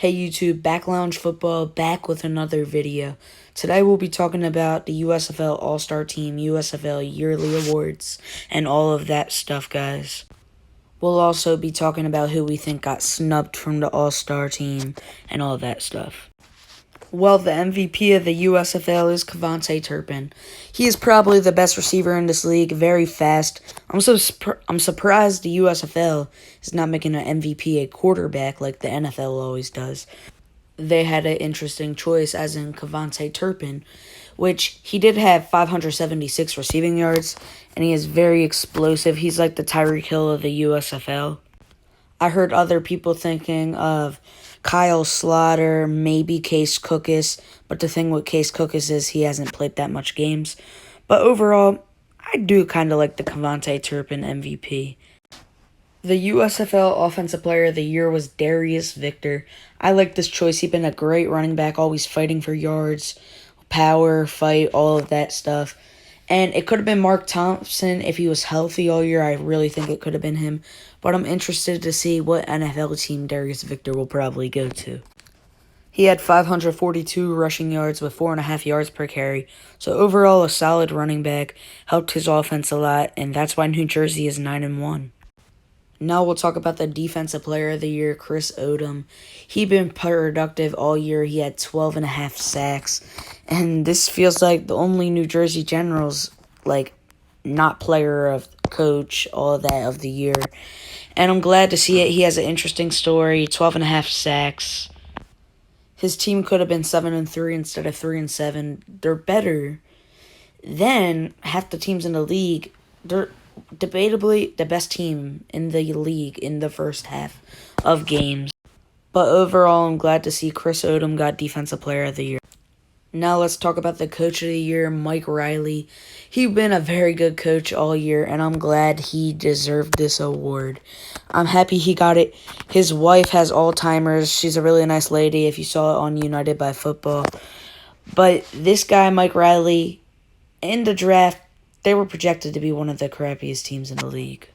Hey YouTube, Back Lounge Football, back with another video. Today we'll be talking about the USFL All-Star Team, USFL Yearly Awards, and all of that stuff, guys. We'll also be talking about who we think got snubbed from the All-Star Team, and all that stuff. Well, the MVP of the USFL is Cavante Turpin. He is probably the best receiver in this league, very fast. I'm surprised the USFL is not making an MVP a quarterback like the NFL always does. They had an interesting choice, as in Cavante Turpin, which he did have 576 receiving yards, and he is very explosive. He's like the Tyreek Hill of the USFL. I heard other people thinking of Kyle Slaughter, maybe Case Cookus, but the thing with Case Cookus is he hasn't played that much games. But overall, I do kind of like the Cavante Turpin MVP. The USFL Offensive Player of the Year was Darius Victor. I like this choice. He's been a great running back, always fighting for yards, power, fight, all of that stuff. And it could have been Mark Thompson if he was healthy all year. I really think it could have been him. But I'm interested to see what NFL team Darius Victor will probably go to. He had 542 rushing yards with 4.5 yards per carry. So overall, a solid running back. Helped his offense a lot, and that's why New Jersey is 9-1. Now we'll talk about the Defensive Player of the Year, Chris Odom. He been productive all year. He had 12.5 sacks. And this feels like the only New Jersey Generals, not player of coach, all of that of the year. And I'm glad to see it. He has an interesting story, 12.5 sacks. His team could have been 7-3 instead of 3-7. They're better than half the teams in the league. They're debatably the best team in the league in the first half of games. But overall, I'm glad to see Chris Odom got Defensive Player of the Year. Now let's talk about the Coach of the Year, Mike Riley. He's been a very good coach all year, and I'm glad he deserved this award. I'm happy he got it. His wife has Alzheimer's. She's a really nice lady if you saw it on United by Football. But this guy, Mike Riley, in the draft, they were projected to be one of the crappiest teams in the league.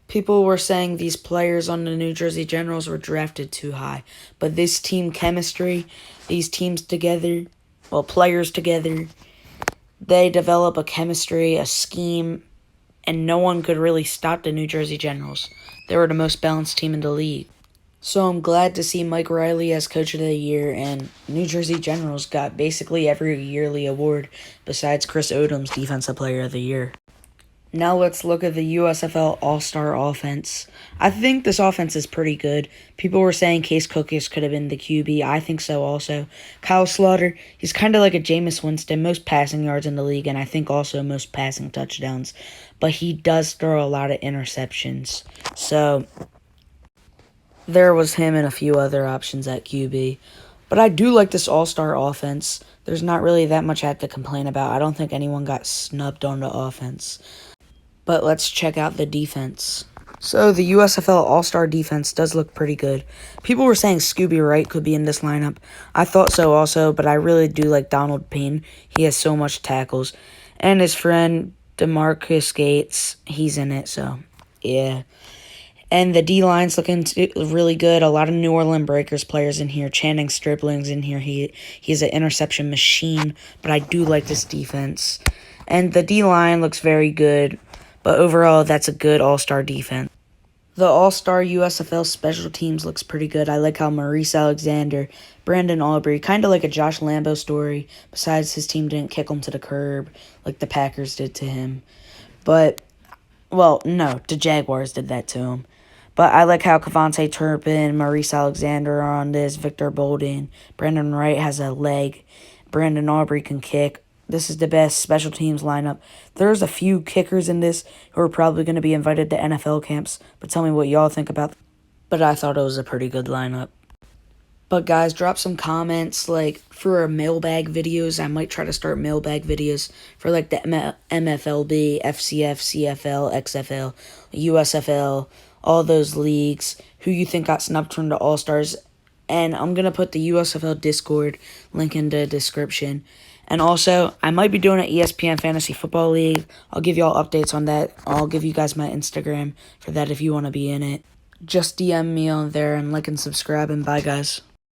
People were saying these players on the New Jersey Generals were drafted too high. But this team chemistry, these teams together, players together, they develop a chemistry, a scheme, and no one could really stop the New Jersey Generals. They were the most balanced team in the league. So I'm glad to see Mike Riley as Coach of the Year, and New Jersey Generals got basically every yearly award besides Chris Odom's Defensive Player of the Year. Now let's look at the USFL All-Star offense. I think this offense is pretty good. People were saying Case Cookus could have been the QB. I think so also. Kyle Slaughter, he's kind of like a Jameis Winston, most passing yards in the league, and I think also most passing touchdowns. But he does throw a lot of interceptions. So there was him and a few other options at QB. But I do like this all-star offense. There's not really that much I have to complain about. I don't think anyone got snubbed on the offense. But let's check out the defense. So the USFL all-star defense does look pretty good. People were saying Scooby Wright could be in this lineup. I thought so also, but I really do like Donald Payne. He has so much tackles. And his friend DeMarcus Gates, he's in it, so yeah. And the D-line's looking really good. A lot of New Orleans Breakers players in here. Channing Stripling's in here. He's an interception machine. But I do like this defense. And the D-line looks very good. But overall, that's a good all-star defense. The all-star USFL special teams looks pretty good. I like how Maurice Alexander, Brandon Aubrey, kind of like a Josh Lambo story. Besides, his team didn't kick him to the curb like the Packers did to him. But, no, the Jaguars did that to him. But I like how Cavante Turpin, Maurice Alexander are on this, Victor Bolden, Brandon Wright has a leg, Brandon Aubrey can kick. This is the best special teams lineup. There's a few kickers in this who are probably going to be invited to NFL camps, but tell me what y'all think about them. But I thought it was a pretty good lineup. But guys, drop some comments, for our mailbag videos. I might try to start mailbag videos for, the MFLB, FCF, CFL, XFL, USFL, all those leagues, who you think got snubbed from the All-Stars. And I'm going to put the USFL Discord link in the description. And also, I might be doing an ESPN Fantasy Football League. I'll give you all updates on that. I'll give you guys my Instagram for that if you want to be in it. just DM me on there and like and subscribe, and bye, guys.